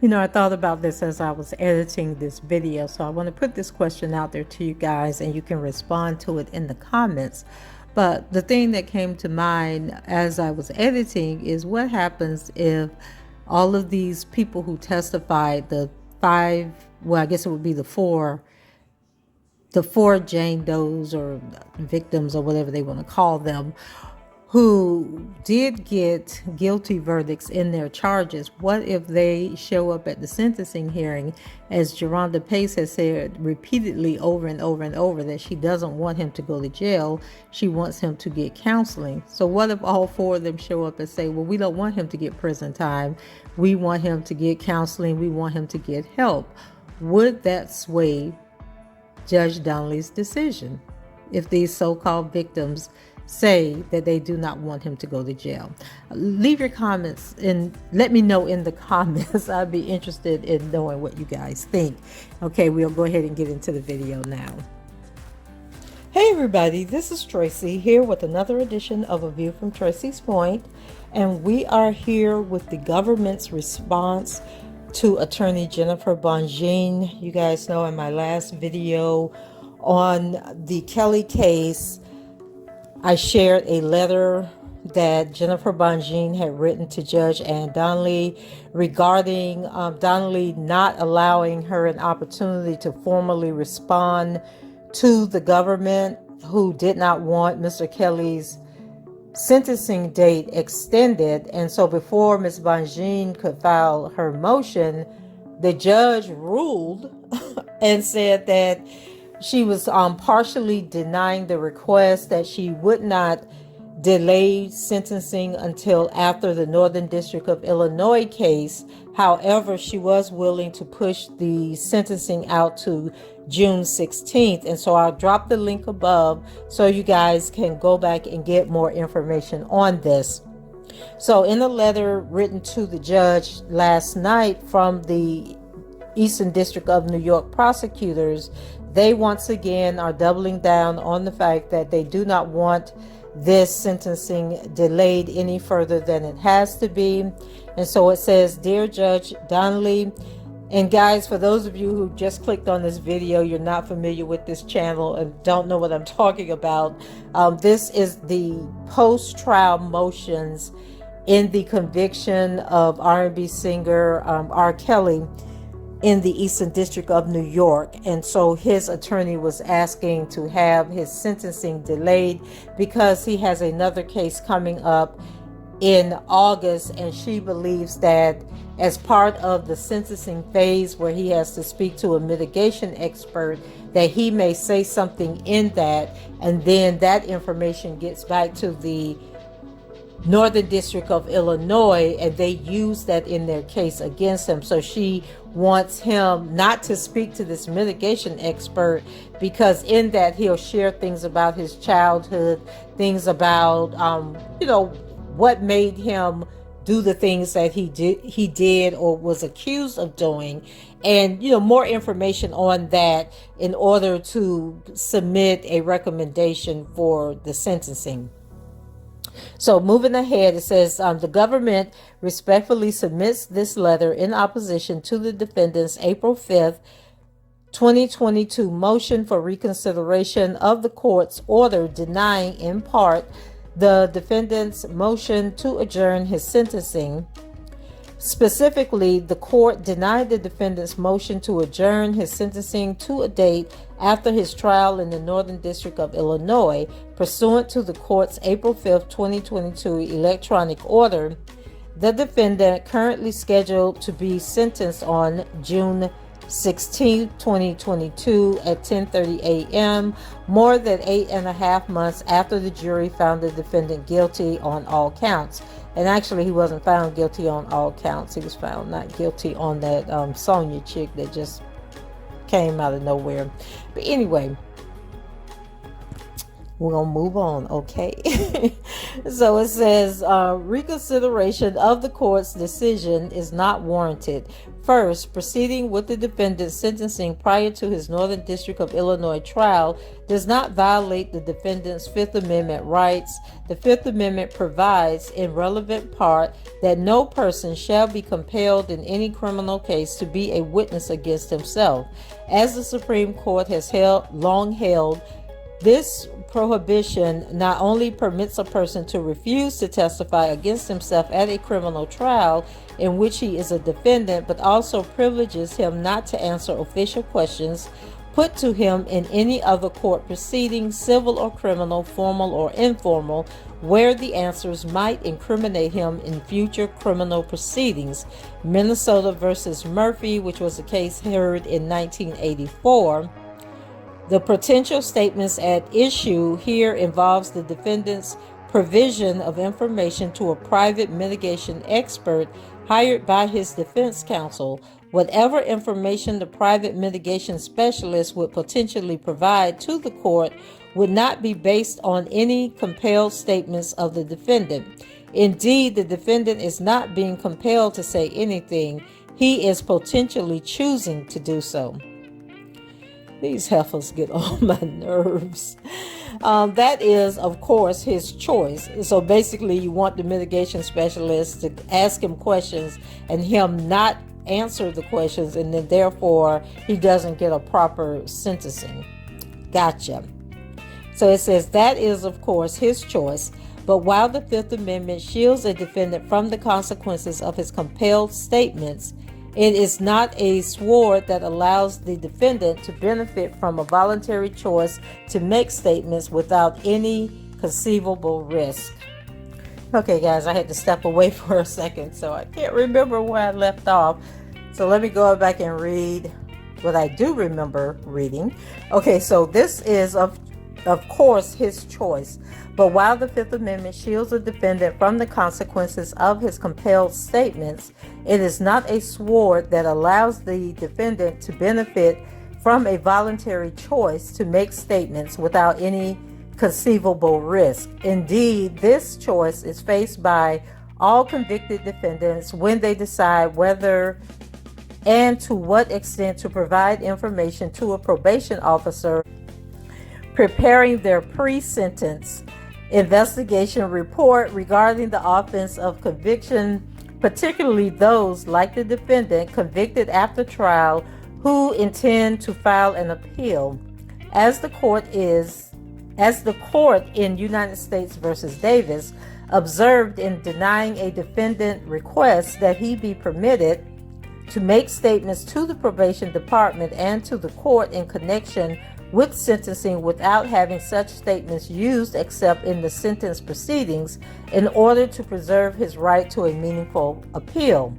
You know, I thought about this as I was editing this video, so I want to put this question out there to you guys, and you can respond to it in the comments. But the thing that came to mind as I was editing is what happens if all of these people who testified, the five, well, I guess it would be the four Jane Does or victims or whatever they want to call them, who did get guilty verdicts in their charges. What if they show up at the sentencing hearing, as Geronda Pace has said repeatedly over and over and over, that she doesn't want him to go to jail, she wants him to get counseling. So what if all four of them show up and say, well, we don't want him to get prison time, we want him to get counseling, we want him to get help? Would that sway Judge Donnelly's decision if these so-called victims say that they do not want him to go to jail? Leave your comments and let me know in the comments. I'd be interested in knowing what you guys think. Okay, we'll go ahead and get into the video now. Hey everybody, this is Tracy here with another edition of A View from Tracy's Point, and we are here with the government's response to Attorney Jennifer Bonjean. You guys know in my last video on the Kelly case, I shared a letter that Jennifer Bonjean had written to Judge Ann Donnelly regarding Donnelly not allowing her an opportunity to formally respond to the government, who did not want Mr. Kelly's sentencing date extended. And so before Ms. Bonjean could file her motion, the judge ruled and said that she was partially denying the request, that she would not delay sentencing until after the Northern District of Illinois case. However, she was willing to push the sentencing out to June 16th. And so I'll drop the link above so you guys can go back and get more information on this. So in a letter written to the judge last night from the Eastern District of New York prosecutors, they once again are doubling down on the fact that they do not want this sentencing delayed any further than it has to be. And so it says, Dear Judge Donnelly, and guys, for those of you who just clicked on this video, you're not familiar with this channel and don't know what I'm talking about, this is the post-trial motions in the conviction of R&B singer R. Kelly in the Eastern District of New York. And so his attorney was asking to have his sentencing delayed because he has another case coming up in August, and she believes that as part of the sentencing phase where he has to speak to a mitigation expert, that he may say something in that, and then that information gets back to the Northern District of Illinois, and they use that in their case against him. So she wants him not to speak to this mitigation expert, because in that he'll share things about his childhood, things about what made him do the things that he did or was accused of doing, and more information on that in order to submit a recommendation for the sentencing. So moving ahead, it says the government respectfully submits this letter in opposition to the defendant's April 5th, 2022 motion for reconsideration of the court's order denying in part the defendant's motion to adjourn his sentencing. Specifically, the court denied the defendant's motion to adjourn his sentencing to a date after his trial in the Northern District of Illinois, pursuant to the court's April 5th, 2022 electronic order. The defendant, currently scheduled to be sentenced on June 16, 2022 at 10:30 a.m., more than 8.5 months after the jury found the defendant guilty on all counts. And actually, he wasn't found guilty on all counts. He was found not guilty on that Sonia chick that just came out of nowhere. But anyway, we're going to move on, okay? So it says, reconsideration of the court's decision is not warranted. First, proceeding with the defendant's sentencing prior to his Northern District of Illinois trial does not violate the defendant's Fifth Amendment rights. The Fifth Amendment provides, in relevant part, that no person shall be compelled in any criminal case to be a witness against himself. As the Supreme Court has long held, this prohibition not only permits a person to refuse to testify against himself at a criminal trial in which he is a defendant, but also privileges him not to answer official questions put to him in any other court proceeding, civil or criminal, formal or informal, where the answers might incriminate him in future criminal proceedings. Minnesota versus Murphy, which was a case heard in 1984. The potential statements at issue here involves the defendant's provision of information to a private mitigation expert hired by his defense counsel. Whatever information the private mitigation specialist would potentially provide to the court would not be based on any compelled statements of the defendant. Indeed, the defendant is not being compelled to say anything. He is potentially choosing to do so. These heifers get on my nerves. That is, of course, his choice. So basically, you want the mitigation specialist to ask him questions and him not answer the questions, and then therefore he doesn't get a proper sentencing. Gotcha. So it says that is, of course, his choice. But while the Fifth Amendment shields a defendant from the consequences of his compelled statements, it is not a sword that allows the defendant to benefit from a voluntary choice to make statements without any conceivable risk. Okay, guys, I had to step away for a second, so I can't remember where I left off. So let me go back and read what I do remember reading. Okay, so this is, of course, his choice. But while the Fifth Amendment shields the defendant from the consequences of his compelled statements, it is not a sword that allows the defendant to benefit from a voluntary choice to make statements without any conceivable risk. Indeed, this choice is faced by all convicted defendants when they decide whether and to what extent to provide information to a probation officer preparing their pre-sentence investigation report regarding the offense of conviction, particularly those, like the defendant, convicted after trial who intend to file an appeal. As the court in United States versus Davis observed in denying a defendant request that he be permitted to make statements to the probation department and to the court in connection with sentencing without having such statements used except in the sentence proceedings in order to preserve his right to a meaningful appeal.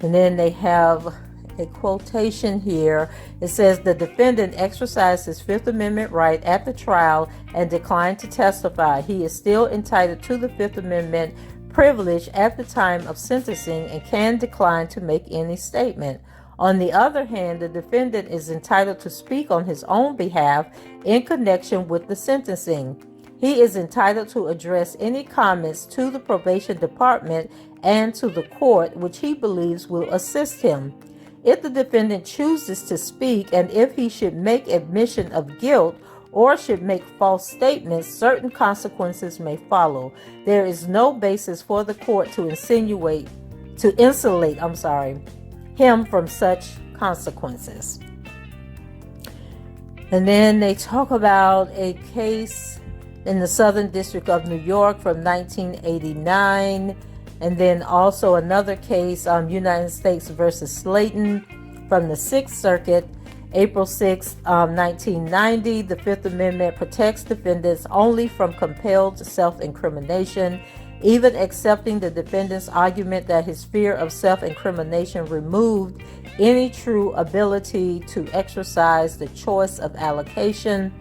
And then they have a quotation here. It says, the defendant exercised his Fifth Amendment right at the trial and declined to testify. He is still entitled to the Fifth Amendment privilege at the time of sentencing and can decline to make any statement. On the other hand, the defendant is entitled to speak on his own behalf in connection with the sentencing. He is entitled to address any comments to the probation department and to the court which he believes will assist him. If the defendant chooses to speak and if he should make admission of guilt or should make false statements, certain consequences may follow. There is no basis for the court to insulate him from such consequences. And then they talk about a case in the Southern District of New York from 1989, and then also another case, United States versus Slayton from the Sixth Circuit, April 6, 1990. The Fifth Amendment protects defendants only from compelled self-incrimination. Even accepting the defendant's argument that his fear of self-incrimination removed any true ability to exercise the choice of allocation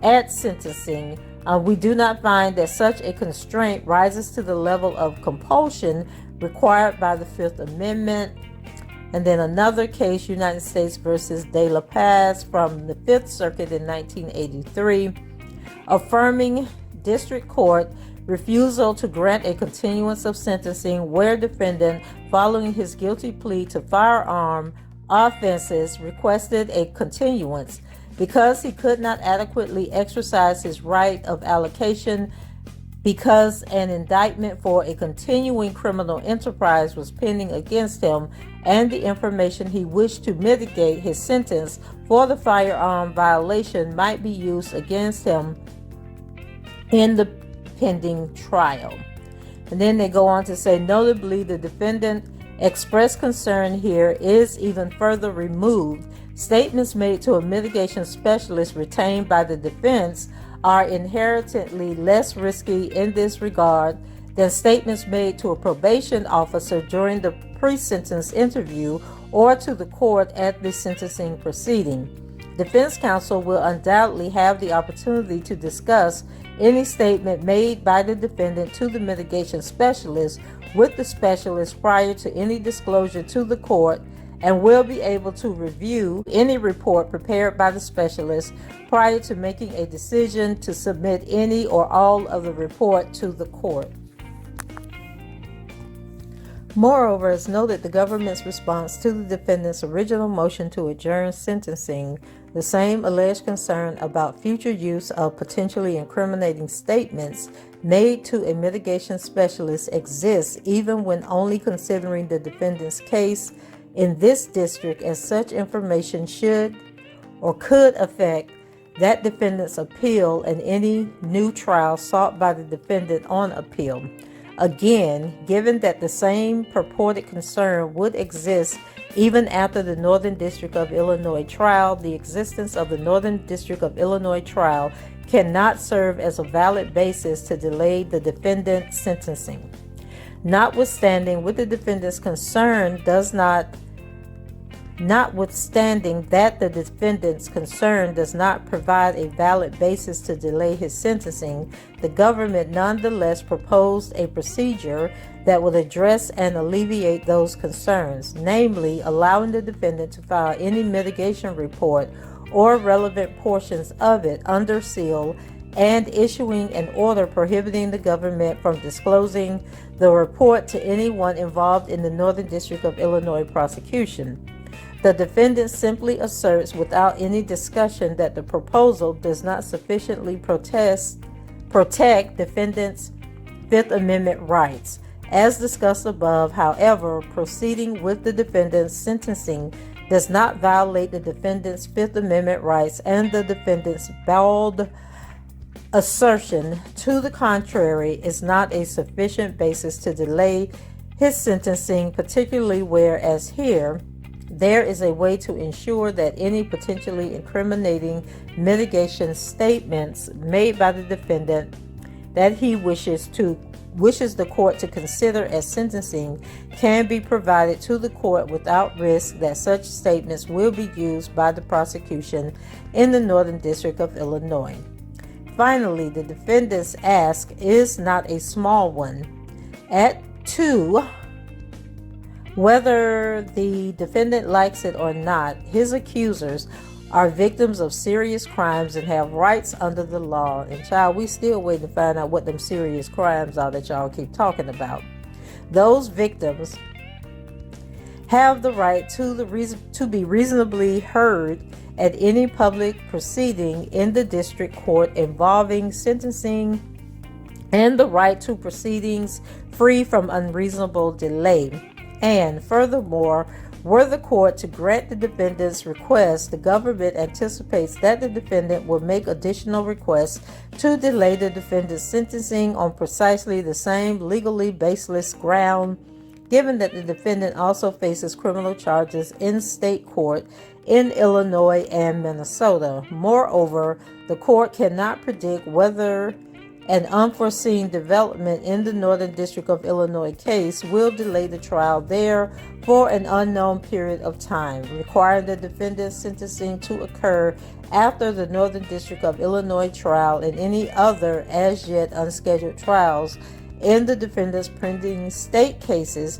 at sentencing, We do not find that such a constraint rises to the level of compulsion required by the Fifth Amendment. And then another case, United States versus De La Paz from the Fifth Circuit in 1983, affirming district court refusal to grant a continuance of sentencing where defendant, following his guilty plea to firearm offenses, requested a continuance because he could not adequately exercise his right of allocation because an indictment for a continuing criminal enterprise was pending against him, and the information he wished to mitigate his sentence for the firearm violation might be used against him in the pending trial. And then they go on to say, notably, the defendant expressed concern here is even further removed. Statements made to a mitigation specialist retained by the defense are inherently less risky in this regard than statements made to a probation officer during the pre-sentence interview or to the court at the sentencing proceeding. Defense counsel will undoubtedly have the opportunity to discuss any statement made by the defendant to the mitigation specialist with the specialist prior to any disclosure to the court, and will be able to review any report prepared by the specialist prior to making a decision to submit any or all of the report to the court. Moreover, it's noted the government's response to the defendant's original motion to adjourn sentencing, the same alleged concern about future use of potentially incriminating statements made to a mitigation specialist exists even when only considering the defendant's case in this district, as such information should or could affect that defendant's appeal and any new trial sought by the defendant on appeal. Again, given that the same purported concern would exist even after the Northern District of Illinois trial, the existence of the Northern District of Illinois trial cannot serve as a valid basis to delay the defendant's sentencing. Notwithstanding that the defendant's concern does not provide a valid basis to delay his sentencing, the government nonetheless proposed a procedure that would address and alleviate those concerns, namely allowing the defendant to file any mitigation report or relevant portions of it under seal and issuing an order prohibiting the government from disclosing the report to anyone involved in the Northern District of Illinois prosecution. The defendant simply asserts without any discussion that the proposal does not sufficiently protect defendant's Fifth Amendment rights. As discussed above, however, proceeding with the defendant's sentencing does not violate the defendant's Fifth Amendment rights, and the defendant's bald assertion to the contrary is not a sufficient basis to delay his sentencing, particularly whereas here there is a way to ensure that any potentially incriminating mitigation statements made by the defendant that he wishes the court to consider as sentencing can be provided to the court without risk that such statements will be used by the prosecution in the Northern District of Illinois. Finally, the defendant's ask is not a small one. At 2, whether the defendant likes it or not, his accusers are victims of serious crimes and have rights under the law. And child, we still waiting to find out what them serious crimes are that y'all keep talking about. Those victims have the right to be reasonably heard at any public proceeding in the district court involving sentencing, and the right to proceedings free from unreasonable delay. And furthermore, were the court to grant the defendant's request, the government anticipates that the defendant will make additional requests to delay the defendant's sentencing on precisely the same legally baseless ground, given that the defendant also faces criminal charges in state court in Illinois and Minnesota. Moreover, the court cannot predict whether An unforeseen development in the Northern District of Illinois case will delay the trial there for an unknown period of time, requiring the defendant's sentencing to occur after the Northern District of Illinois trial and any other as yet unscheduled trials in the defendant's pending state cases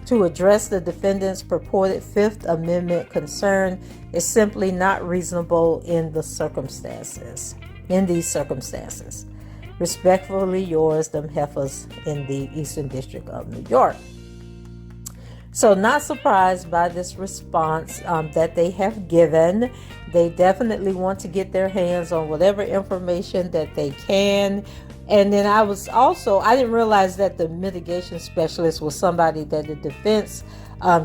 to address the defendant's purported Fifth Amendment concern is simply not reasonable in these circumstances. Respectfully yours, them heifers in the Eastern District of New York. So not surprised by this response that they have given. They definitely want to get their hands on whatever information that they can. And then I didn't realize that the mitigation specialist was somebody that the defense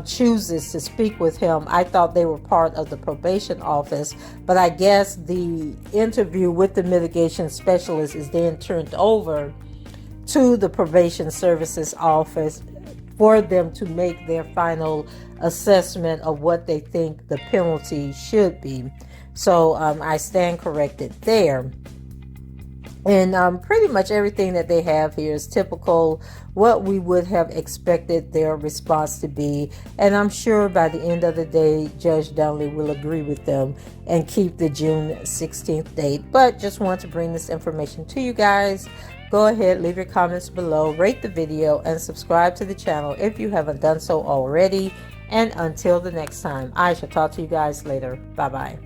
chooses to speak with him. I thought they were part of the probation office, but I guess the interview with the mitigation specialist is then turned over to the probation services office for them to make their final assessment of what they think the penalty should be. So I stand corrected there. And pretty much everything that they have here is typical what we would have expected their response to be. And I'm sure by the end of the day, Judge Donnelly will agree with them and keep the June 16th date. But just want to bring this information to you guys. Go ahead, leave your comments below, rate the video, and subscribe to the channel if you haven't done so already. And until the next time, I shall talk to you guys later. Bye-bye.